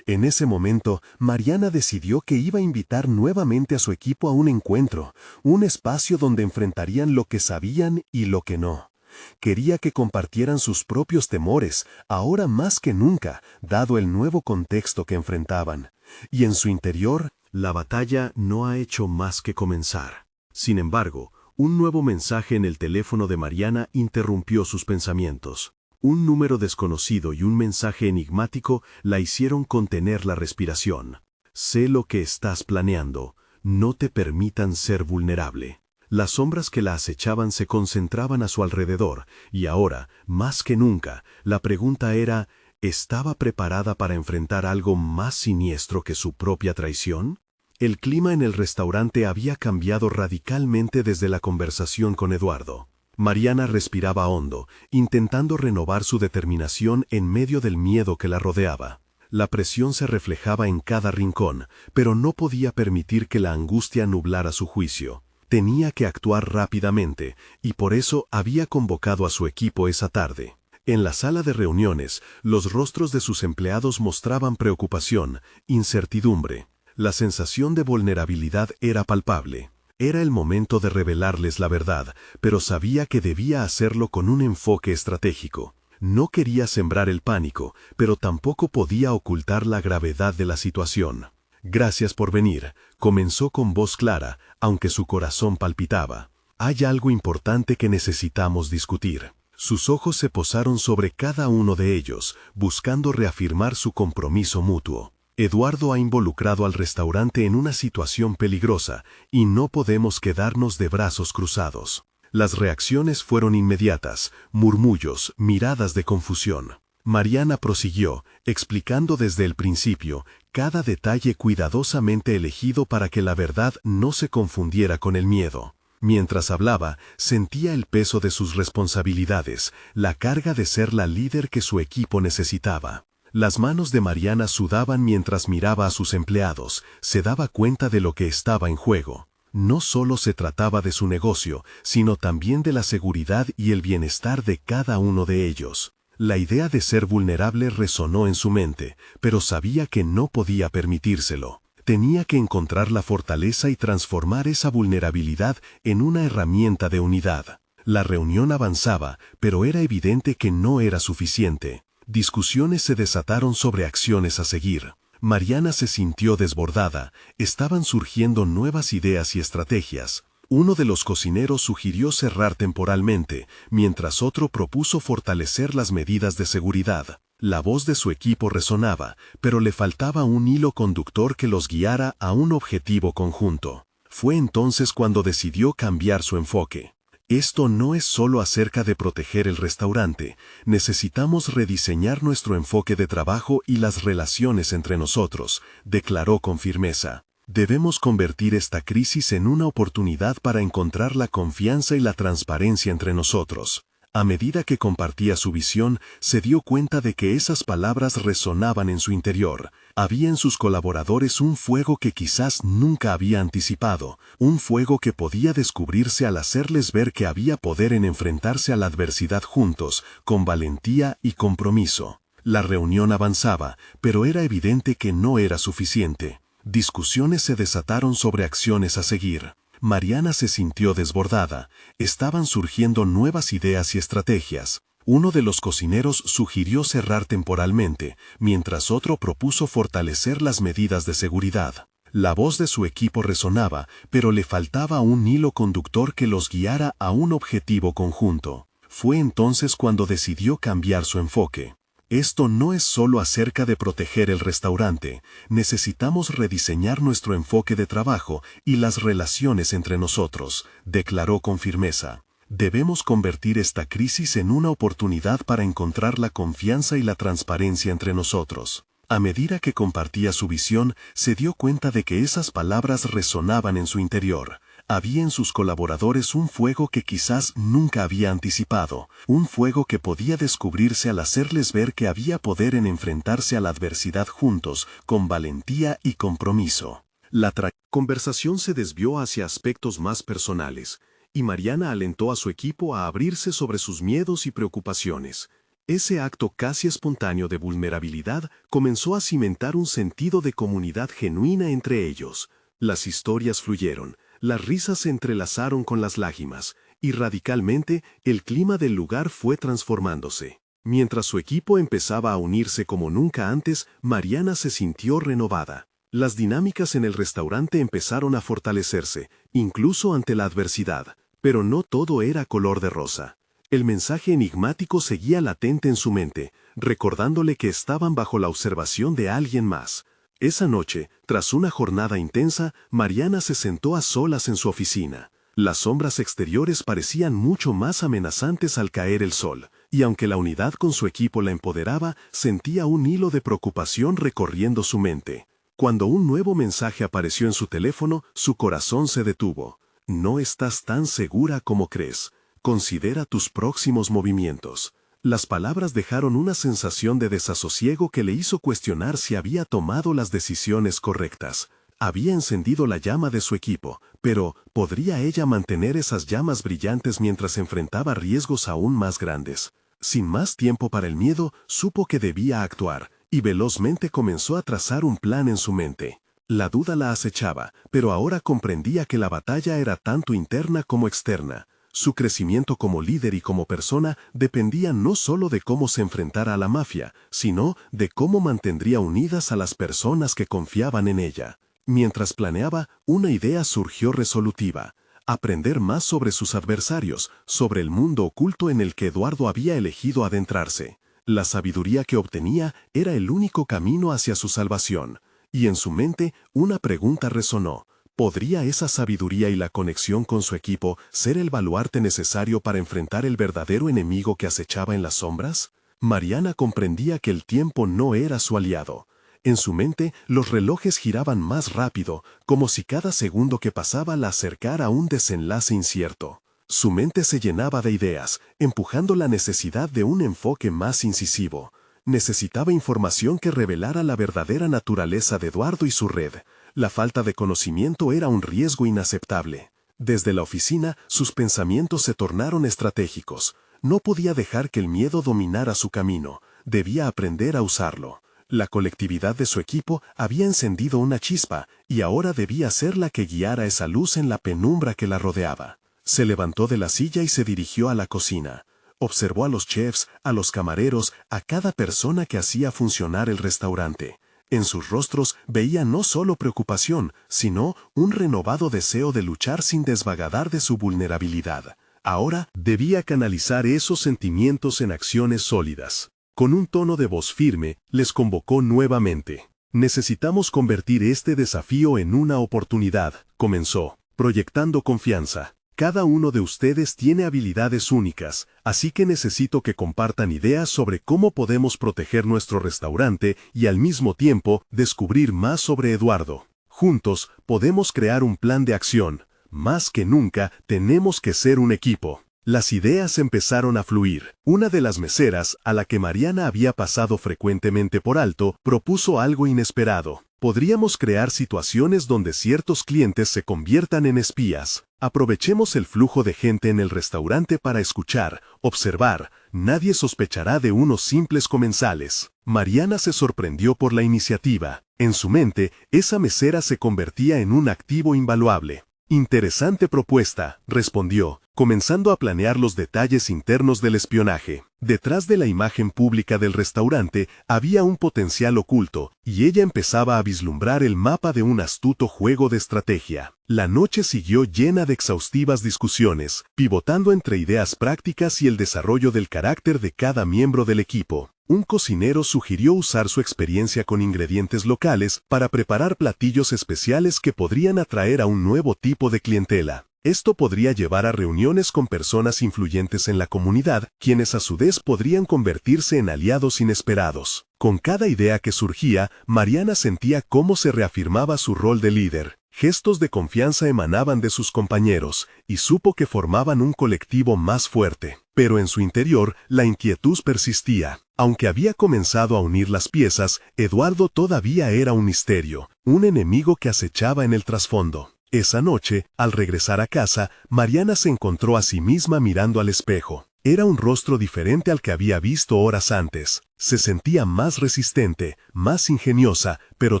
En ese momento, Mariana decidió que iba a invitar nuevamente a su equipo a un encuentro, un espacio donde enfrentarían lo que sabían y lo que no. Quería que compartieran sus propios temores, ahora más que nunca, dado el nuevo contexto que enfrentaban. Y en su interior, la batalla no ha hecho más que comenzar. Sin embargo, un nuevo mensaje en el teléfono de Mariana interrumpió sus pensamientos. Un número desconocido y un mensaje enigmático la hicieron contener la respiración. Sé lo que estás planeando. No te permitan ser vulnerable. Las sombras que la acechaban se concentraban a su alrededor, y ahora, más que nunca, la pregunta era, ¿estaba preparada para enfrentar algo más siniestro que su propia traición? El clima en el restaurante había cambiado radicalmente desde la conversación con Eduardo. Mariana respiraba hondo, intentando renovar su determinación en medio del miedo que la rodeaba. La presión se reflejaba en cada rincón, pero no podía permitir que la angustia nublara su juicio. Tenía que actuar rápidamente, y por eso había convocado a su equipo esa tarde. En la sala de reuniones, los rostros de sus empleados mostraban preocupación, incertidumbre. La sensación de vulnerabilidad era palpable. Era el momento de revelarles la verdad, pero sabía que debía hacerlo con un enfoque estratégico. No quería sembrar el pánico, pero tampoco podía ocultar la gravedad de la situación. Gracias por venir, comenzó con voz clara, aunque su corazón palpitaba. Hay algo importante que necesitamos discutir. Sus ojos se posaron sobre cada uno de ellos, buscando reafirmar su compromiso mutuo. Eduardo ha involucrado al restaurante en una situación peligrosa, y no podemos quedarnos de brazos cruzados. Las reacciones fueron inmediatas, murmullos, miradas de confusión. Mariana prosiguió, explicando desde el principio cada detalle cuidadosamente elegido para que la verdad no se confundiera con el miedo. Mientras hablaba, sentía el peso de sus responsabilidades, la carga de ser la líder que su equipo necesitaba. Las manos de Mariana sudaban mientras miraba a sus empleados, se daba cuenta de lo que estaba en juego. No solo se trataba de su negocio, sino también de la seguridad y el bienestar de cada uno de ellos. La idea de ser vulnerable resonó en su mente, pero sabía que no podía permitírselo. Tenía que encontrar la fortaleza y transformar esa vulnerabilidad en una herramienta de unidad. La reunión avanzaba, pero era evidente que no era suficiente. Discusiones se desataron sobre acciones a seguir. Mariana se sintió desbordada, estaban surgiendo nuevas ideas y estrategias. Uno de los cocineros sugirió cerrar temporalmente, mientras otro propuso fortalecer las medidas de seguridad. La voz de su equipo resonaba, pero le faltaba un hilo conductor que los guiara a un objetivo conjunto. Fue entonces cuando decidió cambiar su enfoque. Esto no es solo acerca de proteger el restaurante, necesitamos rediseñar nuestro enfoque de trabajo y las relaciones entre nosotros, declaró con firmeza. Debemos convertir esta crisis en una oportunidad para encontrar la confianza y la transparencia entre nosotros. A medida que compartía su visión, se dio cuenta de que esas palabras resonaban en su interior. Había en sus colaboradores un fuego que quizás nunca había anticipado, un fuego que podía descubrirse al hacerles ver que había poder en enfrentarse a la adversidad juntos, con valentía y compromiso. La reunión avanzaba, pero era evidente que no era suficiente. Discusiones se desataron sobre acciones a seguir. Mariana se sintió desbordada. Estaban surgiendo nuevas ideas y estrategias. Uno de los cocineros sugirió cerrar temporalmente, mientras otro propuso fortalecer las medidas de seguridad. La voz de su equipo resonaba, pero le faltaba un hilo conductor que los guiara a un objetivo conjunto. Fue entonces cuando decidió cambiar su enfoque. Esto no es solo acerca de proteger el restaurante, necesitamos rediseñar nuestro enfoque de trabajo y las relaciones entre nosotros, declaró con firmeza. Debemos convertir esta crisis en una oportunidad para encontrar la confianza y la transparencia entre nosotros. A medida que compartía su visión, se dio cuenta de que esas palabras resonaban en su interior. Había en sus colaboradores un fuego que quizás nunca había anticipado, un fuego que podía descubrirse al hacerles ver que había poder en enfrentarse a la adversidad juntos, con valentía y compromiso. La conversación se desvió hacia aspectos más personales, y Mariana alentó a su equipo a abrirse sobre sus miedos y preocupaciones. Ese acto casi espontáneo de vulnerabilidad comenzó a cimentar un sentido de comunidad genuina entre ellos. Las historias fluyeron. Las risas se entrelazaron con las lágrimas, y radicalmente el clima del lugar fue transformándose. Mientras su equipo empezaba a unirse como nunca antes, Mariana se sintió renovada. Las dinámicas en el restaurante empezaron a fortalecerse, incluso ante la adversidad, pero no todo era color de rosa. El mensaje enigmático seguía latente en su mente, recordándole que estaban bajo la observación de alguien más. Esa noche, tras una jornada intensa, Mariana se sentó a solas en su oficina. Las sombras exteriores parecían mucho más amenazantes al caer el sol, y aunque la unidad con su equipo la empoderaba, sentía un hilo de preocupación recorriendo su mente. Cuando un nuevo mensaje apareció en su teléfono, su corazón se detuvo. No estás tan segura como crees. Considera tus próximos movimientos. Las palabras dejaron una sensación de desasosiego que le hizo cuestionar si había tomado las decisiones correctas. Había encendido la llama de su equipo, pero ¿podría ella mantener esas llamas brillantes mientras enfrentaba riesgos aún más grandes? Sin más tiempo para el miedo, supo que debía actuar, y velozmente comenzó a trazar un plan en su mente. La duda la acechaba, pero ahora comprendía que la batalla era tanto interna como externa. Su crecimiento como líder y como persona dependía no solo de cómo se enfrentara a la mafia, sino de cómo mantendría unidas a las personas que confiaban en ella. Mientras planeaba, una idea surgió resolutiva: aprender más sobre sus adversarios, sobre el mundo oculto en el que Eduardo había elegido adentrarse. La sabiduría que obtenía era el único camino hacia su salvación, y en su mente una pregunta resonó. ¿Podría esa sabiduría y la conexión con su equipo ser el baluarte necesario para enfrentar el verdadero enemigo que acechaba en las sombras? Mariana comprendía que el tiempo no era su aliado. En su mente, los relojes giraban más rápido, como si cada segundo que pasaba la acercara a un desenlace incierto. Su mente se llenaba de ideas, empujando la necesidad de un enfoque más incisivo. Necesitaba información que revelara la verdadera naturaleza de Eduardo y su red. La falta de conocimiento era un riesgo inaceptable. Desde la oficina, sus pensamientos se tornaron estratégicos. No podía dejar que el miedo dominara su camino. Debía aprender a usarlo. La colectividad de su equipo había encendido una chispa, y ahora debía ser la que guiara esa luz en la penumbra que la rodeaba. Se levantó de la silla y se dirigió a la cocina. Observó a los chefs, a los camareros, a cada persona que hacía funcionar el restaurante. En sus rostros veía no solo preocupación, sino un renovado deseo de luchar sin desvagadar de su vulnerabilidad. Ahora debía canalizar esos sentimientos en acciones sólidas. Con un tono de voz firme, les convocó nuevamente. «Necesitamos convertir este desafío en una oportunidad», comenzó, proyectando confianza. «Cada uno de ustedes tiene habilidades únicas, así que necesito que compartan ideas sobre cómo podemos proteger nuestro restaurante y al mismo tiempo descubrir más sobre Eduardo. Juntos podemos crear un plan de acción. Más que nunca tenemos que ser un equipo». Las ideas empezaron a fluir. Una de las meseras, a la que Mariana había pasado frecuentemente por alto, propuso algo inesperado. «Podríamos crear situaciones donde ciertos clientes se conviertan en espías. Aprovechemos el flujo de gente en el restaurante para escuchar, observar. Nadie sospechará de unos simples comensales». Mariana se sorprendió por la iniciativa. En su mente, esa mesera se convertía en un activo invaluable. «Interesante propuesta», respondió, comenzando a planear los detalles internos del espionaje. Detrás de la imagen pública del restaurante había un potencial oculto, y ella empezaba a vislumbrar el mapa de un astuto juego de estrategia. La noche siguió llena de exhaustivas discusiones, pivotando entre ideas prácticas y el desarrollo del carácter de cada miembro del equipo. Un cocinero sugirió usar su experiencia con ingredientes locales para preparar platillos especiales que podrían atraer a un nuevo tipo de clientela. Esto podría llevar a reuniones con personas influyentes en la comunidad, quienes a su vez podrían convertirse en aliados inesperados. Con cada idea que surgía, Mariana sentía cómo se reafirmaba su rol de líder. Gestos de confianza emanaban de sus compañeros, y supo que formaban un colectivo más fuerte. Pero en su interior, la inquietud persistía. Aunque había comenzado a unir las piezas, Eduardo todavía era un misterio, un enemigo que acechaba en el trasfondo. Esa noche, al regresar a casa, Mariana se encontró a sí misma mirando al espejo. Era un rostro diferente al que había visto horas antes. Se sentía más resistente, más ingeniosa, pero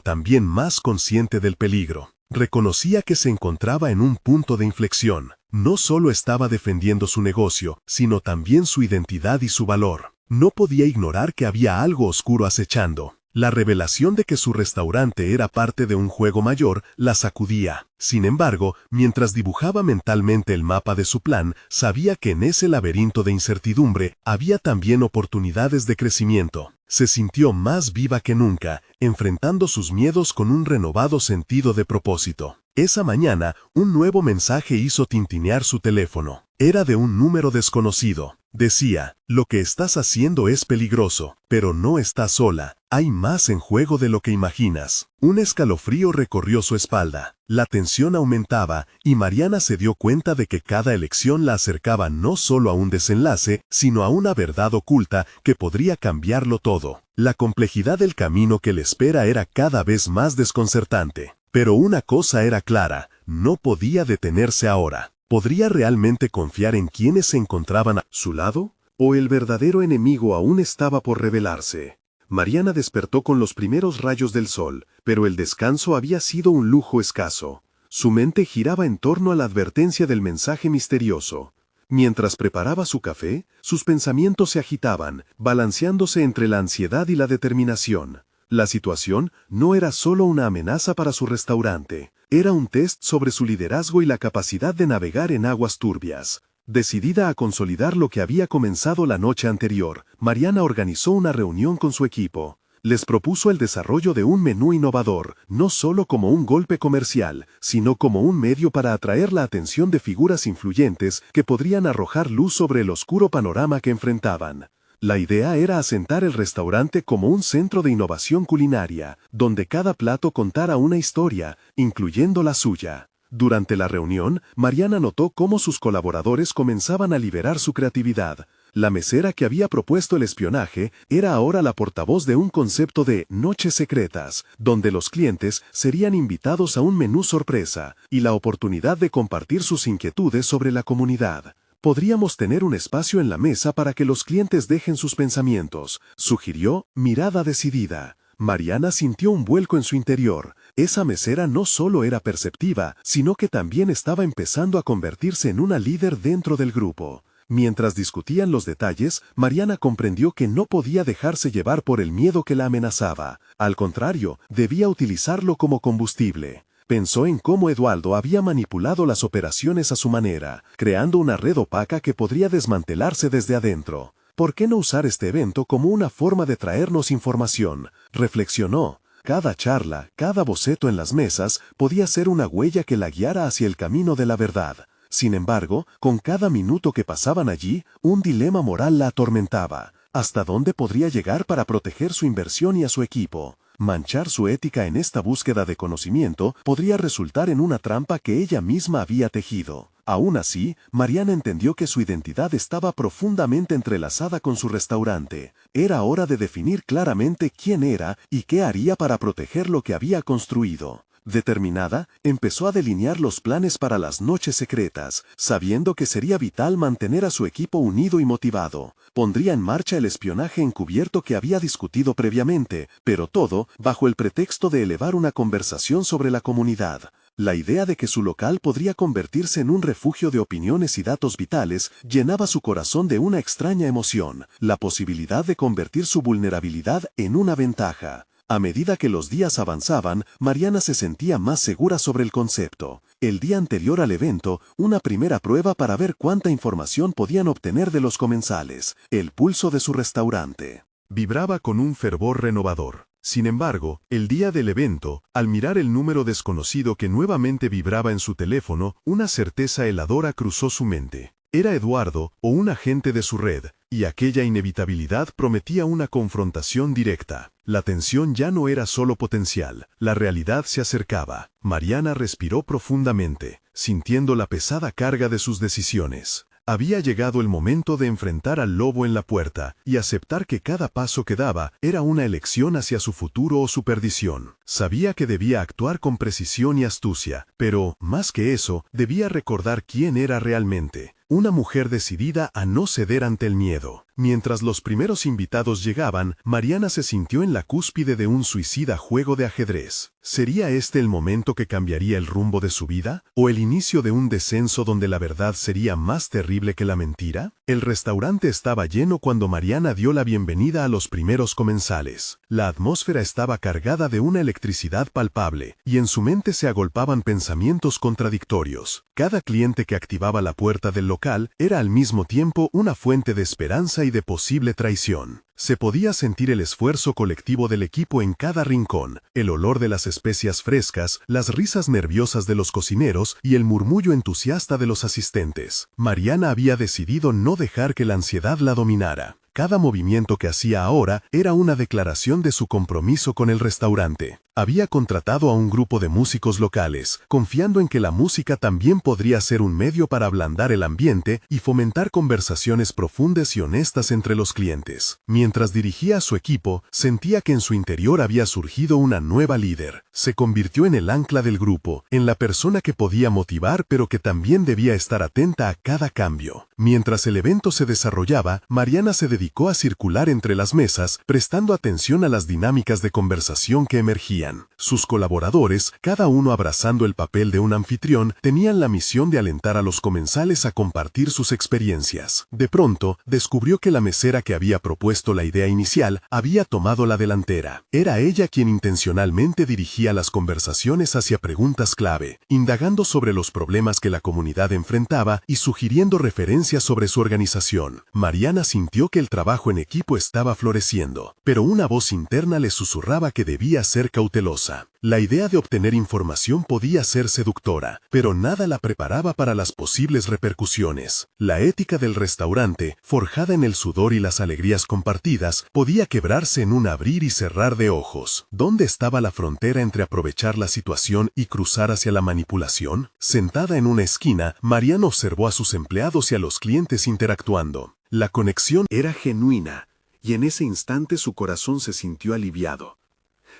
también más consciente del peligro. Reconocía que se encontraba en un punto de inflexión. No solo estaba defendiendo su negocio, sino también su identidad y su valor. No podía ignorar que había algo oscuro acechando. La revelación de que su restaurante era parte de un juego mayor la sacudía. Sin embargo, mientras dibujaba mentalmente el mapa de su plan, sabía que en ese laberinto de incertidumbre había también oportunidades de crecimiento. Se sintió más viva que nunca, enfrentando sus miedos con un renovado sentido de propósito. Esa mañana, un nuevo mensaje hizo tintinear su teléfono. Era de un número desconocido. Decía: «Lo que estás haciendo es peligroso, pero no estás sola. Hay más en juego de lo que imaginas». Un escalofrío recorrió su espalda. La tensión aumentaba, y Mariana se dio cuenta de que cada elección la acercaba no solo a un desenlace, sino a una verdad oculta que podría cambiarlo todo. La complejidad del camino que le espera era cada vez más desconcertante. Pero una cosa era clara: no podía detenerse ahora. ¿Podría realmente confiar en quienes se encontraban a su lado? ¿O el verdadero enemigo aún estaba por revelarse? Mariana despertó con los primeros rayos del sol, pero el descanso había sido un lujo escaso. Su mente giraba en torno a la advertencia del mensaje misterioso. Mientras preparaba su café, sus pensamientos se agitaban, balanceándose entre la ansiedad y la determinación. La situación no era solo una amenaza para su restaurante, era un test sobre su liderazgo y la capacidad de navegar en aguas turbias. Decidida a consolidar lo que había comenzado la noche anterior, Mariana organizó una reunión con su equipo. Les propuso el desarrollo de un menú innovador, no solo como un golpe comercial, sino como un medio para atraer la atención de figuras influyentes que podrían arrojar luz sobre el oscuro panorama que enfrentaban. La idea era asentar el restaurante como un centro de innovación culinaria, donde cada plato contara una historia, incluyendo la suya. Durante la reunión, Mariana notó cómo sus colaboradores comenzaban a liberar su creatividad. La mesera que había propuesto el espionaje era ahora la portavoz de un concepto de noches secretas, donde los clientes serían invitados a un menú sorpresa y la oportunidad de compartir sus inquietudes sobre la comunidad. Podríamos tener un espacio en la mesa para que los clientes dejen sus pensamientos, sugirió, mirada decidida. Mariana sintió un vuelco en su interior. Esa mesera no solo era perceptiva, sino que también estaba empezando a convertirse en una líder dentro del grupo. Mientras discutían los detalles, Mariana comprendió que no podía dejarse llevar por el miedo que la amenazaba. Al contrario, debía utilizarlo como combustible. Pensó en cómo Eduardo había manipulado las operaciones a su manera, creando una red opaca que podría desmantelarse desde adentro. ¿Por qué no usar este evento como una forma de traernos información? Reflexionó. Cada charla, cada boceto en las mesas, podía ser una huella que la guiara hacia el camino de la verdad. Sin embargo, con cada minuto que pasaban allí, un dilema moral la atormentaba. ¿Hasta dónde podría llegar para proteger su inversión y a su equipo? Manchar su ética en esta búsqueda de conocimiento podría resultar en una trampa que ella misma había tejido. Aún así, Mariana entendió que su identidad estaba profundamente entrelazada con su restaurante. Era hora de definir claramente quién era y qué haría para proteger lo que había construido. Determinada, empezó a delinear los planes para las noches secretas, sabiendo que sería vital mantener a su equipo unido y motivado. Pondría en marcha el espionaje encubierto que había discutido previamente, pero todo bajo el pretexto de elevar una conversación sobre la comunidad. La idea de que su local podría convertirse en un refugio de opiniones y datos vitales llenaba su corazón de una extraña emoción, la posibilidad de convertir su vulnerabilidad en una ventaja. A medida que los días avanzaban, Mariana se sentía más segura sobre el concepto. El día anterior al evento, una primera prueba para ver cuánta información podían obtener de los comensales, el pulso de su restaurante. Vibraba con un fervor renovador. Sin embargo, el día del evento, al mirar el número desconocido que nuevamente vibraba en su teléfono, una certeza heladora cruzó su mente. Era Eduardo o un agente de su red, y aquella inevitabilidad prometía una confrontación directa. La tensión ya no era solo potencial, la realidad se acercaba. Mariana respiró profundamente, sintiendo la pesada carga de sus decisiones. Había llegado el momento de enfrentar al lobo en la puerta y aceptar que cada paso que daba era una elección hacia su futuro o su perdición. Sabía que debía actuar con precisión y astucia, pero, más que eso, debía recordar quién era realmente. Una mujer decidida a no ceder ante el miedo. Mientras los primeros invitados llegaban, Mariana se sintió en la cúspide de un suicida juego de ajedrez. ¿Sería este el momento que cambiaría el rumbo de su vida? ¿O el inicio de un descenso donde la verdad sería más terrible que la mentira? El restaurante estaba lleno cuando Mariana dio la bienvenida a los primeros comensales. La atmósfera estaba cargada de una electricidad palpable, y en su mente se agolpaban pensamientos contradictorios. Cada cliente que activaba la puerta del local era al mismo tiempo una fuente de esperanza y de posible traición. Se podía sentir el esfuerzo colectivo del equipo en cada rincón, el olor de las especias frescas, las risas nerviosas de los cocineros y el murmullo entusiasta de los asistentes. Mariana había decidido no dejar que la ansiedad la dominara. Cada movimiento que hacía ahora era una declaración de su compromiso con el restaurante. Había contratado a un grupo de músicos locales, confiando en que la música también podría ser un medio para ablandar el ambiente y fomentar conversaciones profundas y honestas entre los clientes. Mientras dirigía a su equipo, sentía que en su interior había surgido una nueva líder. Se convirtió en el ancla del grupo, en la persona que podía motivar pero que también debía estar atenta a cada cambio. Mientras el evento se desarrollaba, Mariana se dedicó a circular entre las mesas, prestando atención a las dinámicas de conversación que emergían. Sus colaboradores, cada uno abrazando el papel de un anfitrión, tenían la misión de alentar a los comensales a compartir sus experiencias. De pronto, descubrió que la mesera que había propuesto la idea inicial había tomado la delantera. Era ella quien intencionalmente dirigía las conversaciones hacia preguntas clave, indagando sobre los problemas que la comunidad enfrentaba y sugiriendo referencias sobre su organización. Mariana sintió que el trabajo en equipo estaba floreciendo, pero una voz interna le susurraba que debía ser cautelosa. La idea de obtener información podía ser seductora, pero nada la preparaba para las posibles repercusiones. La ética del restaurante, forjada en el sudor y las alegrías compartidas, podía quebrarse en un abrir y cerrar de ojos. ¿Dónde estaba la frontera entre aprovechar la situación y cruzar hacia la manipulación? Sentada en una esquina, Mariana observó a sus empleados y a los clientes interactuando. La conexión era genuina, y en ese instante su corazón se sintió aliviado.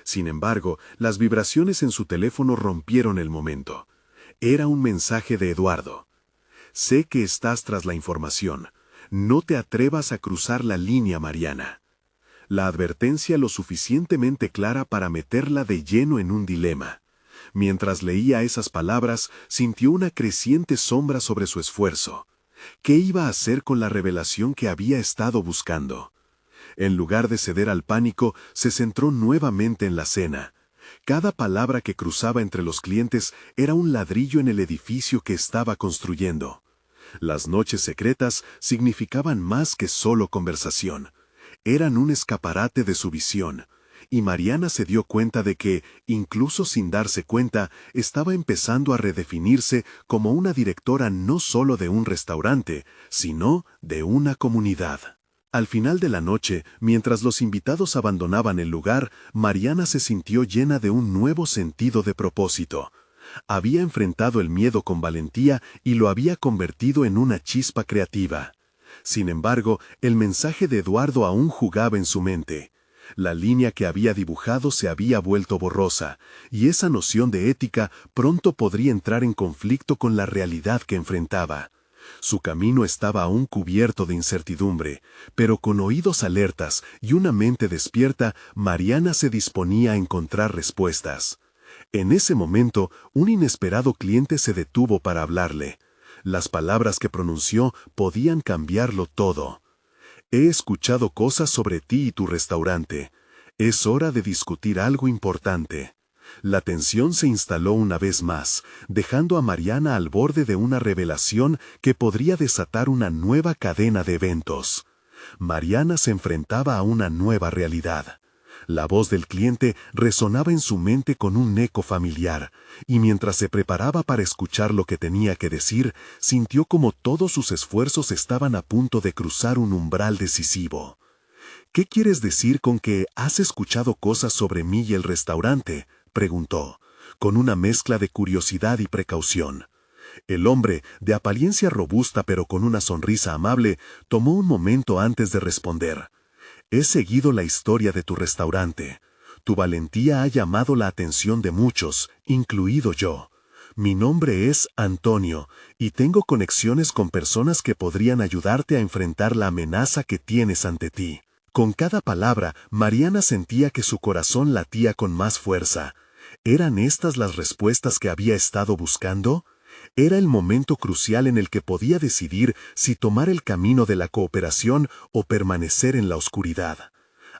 Sin embargo, las vibraciones en su teléfono rompieron el momento. Era un mensaje de Eduardo. Sé que estás tras la información. No te atrevas a cruzar la línea, Mariana. La advertencia lo suficientemente clara para meterla de lleno en un dilema. Mientras leía esas palabras, sintió una creciente sombra sobre su esfuerzo. ¿Qué iba a hacer con la revelación que había estado buscando? En lugar de ceder al pánico, se centró nuevamente en la cena. Cada palabra que cruzaba entre los clientes era un ladrillo en el edificio que estaba construyendo. Las noches secretas significaban más que solo conversación. Eran un escaparate de su visión. Y Mariana se dio cuenta de que, incluso sin darse cuenta, estaba empezando a redefinirse como una directora no solo de un restaurante, sino de una comunidad. Al final de la noche, mientras los invitados abandonaban el lugar, Mariana se sintió llena de un nuevo sentido de propósito. Había enfrentado el miedo con valentía y lo había convertido en una chispa creativa. Sin embargo, el mensaje de Eduardo aún jugaba en su mente. La línea que había dibujado se había vuelto borrosa, y esa noción de ética pronto podría entrar en conflicto con la realidad que enfrentaba. Su camino estaba aún cubierto de incertidumbre, pero con oídos alertas y una mente despierta, Mariana se disponía a encontrar respuestas. En ese momento, un inesperado cliente se detuvo para hablarle. Las palabras que pronunció podían cambiarlo todo. He escuchado cosas sobre ti y tu restaurante. Es hora de discutir algo importante. La tensión se instaló una vez más, dejando a Mariana al borde de una revelación que podría desatar una nueva cadena de eventos. Mariana se enfrentaba a una nueva realidad. La voz del cliente resonaba en su mente con un eco familiar, y mientras se preparaba para escuchar lo que tenía que decir, sintió como todos sus esfuerzos estaban a punto de cruzar un umbral decisivo. ¿Qué quieres decir con que has escuchado cosas sobre mí y el restaurante?, preguntó, con una mezcla de curiosidad y precaución. El hombre, de apariencia robusta pero con una sonrisa amable, tomó un momento antes de responder. He seguido la historia de tu restaurante. Tu valentía ha llamado la atención de muchos, incluido yo. Mi nombre es Antonio, y tengo conexiones con personas que podrían ayudarte a enfrentar la amenaza que tienes ante ti. Con cada palabra, Mariana sentía que su corazón latía con más fuerza. ¿Eran estas las respuestas que había estado buscando? Era el momento crucial en el que podía decidir si tomar el camino de la cooperación o permanecer en la oscuridad.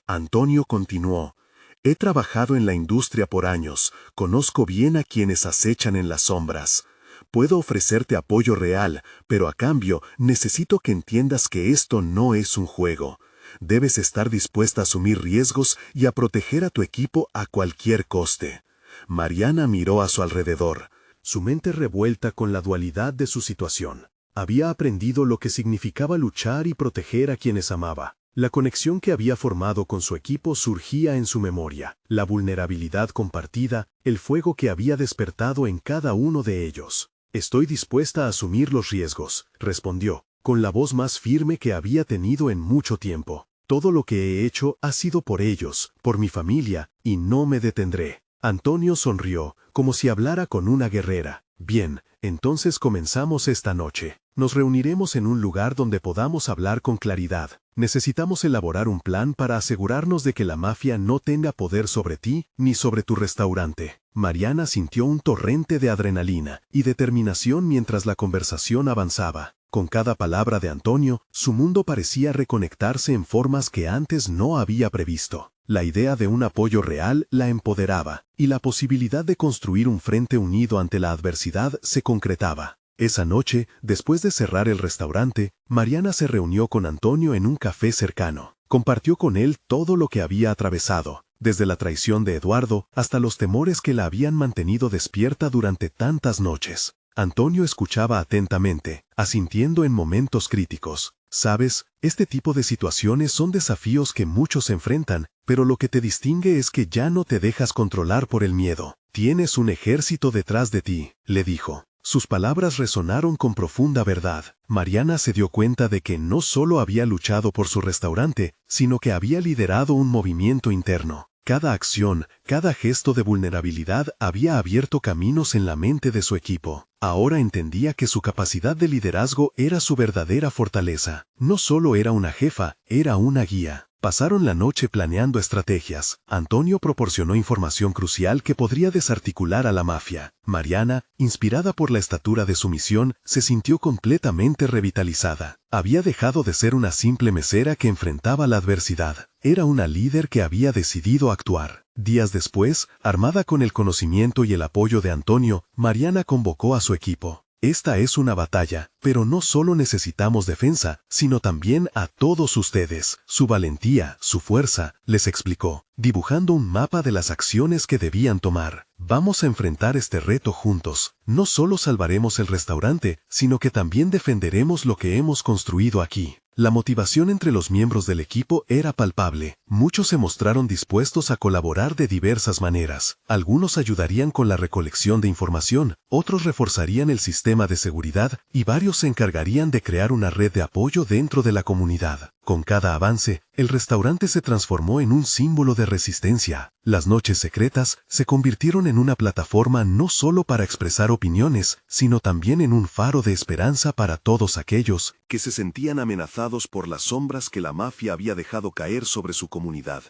Antonio continuó. He trabajado en la industria por años, conozco bien a quienes acechan en las sombras. Puedo ofrecerte apoyo real, pero a cambio necesito que entiendas que esto no es un juego. Debes estar dispuesta a asumir riesgos y a proteger a tu equipo a cualquier coste. Mariana miró a su alrededor, su mente revuelta con la dualidad de su situación. Había aprendido lo que significaba luchar y proteger a quienes amaba. La conexión que había formado con su equipo surgía en su memoria, la vulnerabilidad compartida, el fuego que había despertado en cada uno de ellos. Estoy dispuesta a asumir los riesgos, respondió, con la voz más firme que había tenido en mucho tiempo. Todo lo que he hecho ha sido por ellos, por mi familia, y no me detendré. Antonio sonrió, como si hablara con una guerrera. Bien, entonces comenzamos esta noche. Nos reuniremos en un lugar donde podamos hablar con claridad. Necesitamos elaborar un plan para asegurarnos de que la mafia no tenga poder sobre ti ni sobre tu restaurante. Mariana sintió un torrente de adrenalina y determinación mientras la conversación avanzaba. Con cada palabra de Antonio, su mundo parecía reconectarse en formas que antes no había previsto. La idea de un apoyo real la empoderaba, y la posibilidad de construir un frente unido ante la adversidad se concretaba. Esa noche, después de cerrar el restaurante, Mariana se reunió con Antonio en un café cercano. Compartió con él todo lo que había atravesado, desde la traición de Eduardo hasta los temores que la habían mantenido despierta durante tantas noches. Antonio escuchaba atentamente, asintiendo en momentos críticos. Sabes, este tipo de situaciones son desafíos que muchos enfrentan, pero lo que te distingue es que ya no te dejas controlar por el miedo. Tienes un ejército detrás de ti, le dijo. Sus palabras resonaron con profunda verdad. Mariana se dio cuenta de que no solo había luchado por su restaurante, sino que había liderado un movimiento interno. Cada acción, cada gesto de vulnerabilidad había abierto caminos en la mente de su equipo. Ahora entendía que su capacidad de liderazgo era su verdadera fortaleza. No solo era una jefa, era una guía. Pasaron la noche planeando estrategias. Antonio proporcionó información crucial que podría desarticular a la mafia. Mariana, inspirada por la estatura de su misión, se sintió completamente revitalizada. Había dejado de ser una simple mesera que enfrentaba la adversidad. Era una líder que había decidido actuar. Días después, armada con el conocimiento y el apoyo de Antonio, Mariana convocó a su equipo. Esta es una batalla, pero no solo necesitamos defensa, sino también a todos ustedes. Su valentía, su fuerza, les explicó, dibujando un mapa de las acciones que debían tomar. Vamos a enfrentar este reto juntos. No solo salvaremos el restaurante, sino que también defenderemos lo que hemos construido aquí. La motivación entre los miembros del equipo era palpable. Muchos se mostraron dispuestos a colaborar de diversas maneras. Algunos ayudarían con la recolección de información, otros reforzarían el sistema de seguridad y varios se encargarían de crear una red de apoyo dentro de la comunidad. Con cada avance, el restaurante se transformó en un símbolo de resistencia. Las noches secretas se convirtieron en una plataforma no solo para expresar opiniones, sino también en un faro de esperanza para todos aquellos que se sentían amenazados por las sombras que la mafia había dejado caer sobre su comunidad.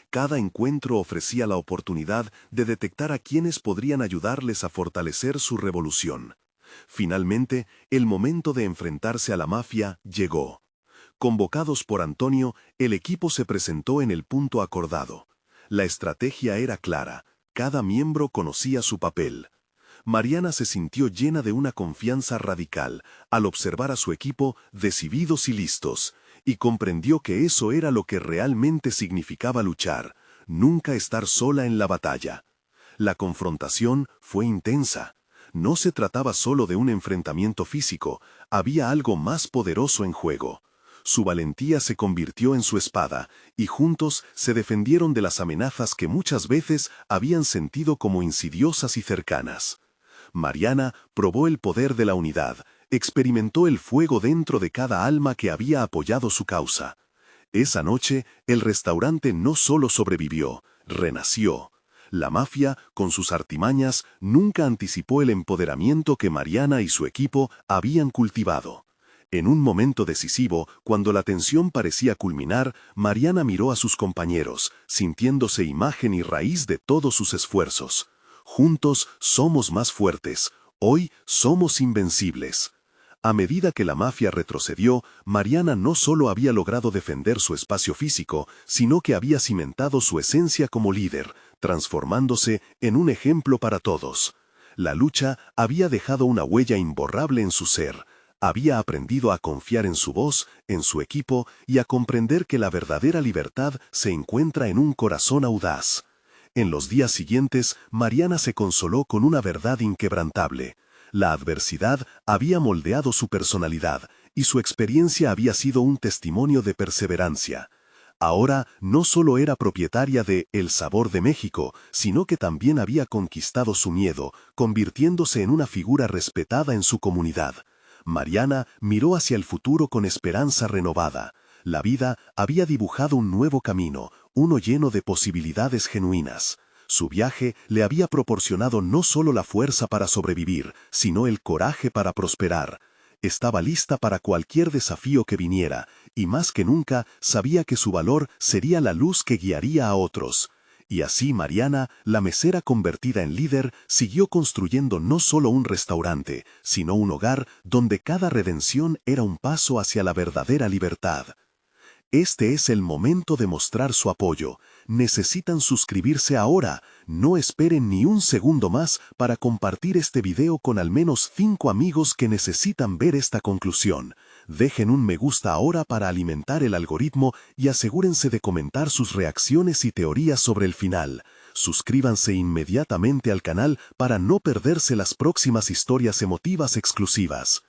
Cada encuentro ofrecía la oportunidad de detectar a quienes podrían ayudarles a fortalecer su revolución. Finalmente, el momento de enfrentarse a la mafia llegó. Convocados por Antonio, el equipo se presentó en el punto acordado. La estrategia era clara, cada miembro conocía su papel. Mariana se sintió llena de una confianza radical al observar a su equipo decididos y listos, y comprendió que eso era lo que realmente significaba luchar, nunca estar sola en la batalla. La confrontación fue intensa. No se trataba solo de un enfrentamiento físico, había algo más poderoso en juego. Su valentía se convirtió en su espada, y juntos se defendieron de las amenazas que muchas veces habían sentido como insidiosas y cercanas. Mariana probó el poder de la unidad, experimentó el fuego dentro de cada alma que había apoyado su causa. Esa noche, el restaurante no solo sobrevivió, renació. La mafia, con sus artimañas, nunca anticipó el empoderamiento que Mariana y su equipo habían cultivado. En un momento decisivo, cuando la tensión parecía culminar, Mariana miró a sus compañeros, sintiéndose imagen y raíz de todos sus esfuerzos. Juntos somos más fuertes, hoy somos invencibles. A medida que la mafia retrocedió, Mariana no solo había logrado defender su espacio físico, sino que había cimentado su esencia como líder, transformándose en un ejemplo para todos. La lucha había dejado una huella imborrable en su ser. Había aprendido a confiar en su voz, en su equipo y a comprender que la verdadera libertad se encuentra en un corazón audaz. En los días siguientes, Mariana se consoló con una verdad inquebrantable. La adversidad había moldeado su personalidad y su experiencia había sido un testimonio de perseverancia. Ahora no solo era propietaria de El Sabor de México, sino que también había conquistado su miedo, convirtiéndose en una figura respetada en su comunidad. Mariana miró hacia el futuro con esperanza renovada. La vida había dibujado un nuevo camino, uno lleno de posibilidades genuinas. Su viaje le había proporcionado no solo la fuerza para sobrevivir, sino el coraje para prosperar. Estaba lista para cualquier desafío que viniera, y más que nunca sabía que su valor sería la luz que guiaría a otros. Y así Mariana, la mesera convertida en líder, siguió construyendo no solo un restaurante, sino un hogar donde cada redención era un paso hacia la verdadera libertad. Este es el momento de mostrar su apoyo. necesitan suscribirse ahora. No esperen ni un segundo más para compartir este video con al menos 5 amigos que necesitan ver esta conclusión. Dejen un me gusta ahora para alimentar el algoritmo y asegúrense de comentar sus reacciones y teorías sobre el final. Suscríbanse inmediatamente al canal para no perderse las próximas historias emotivas exclusivas.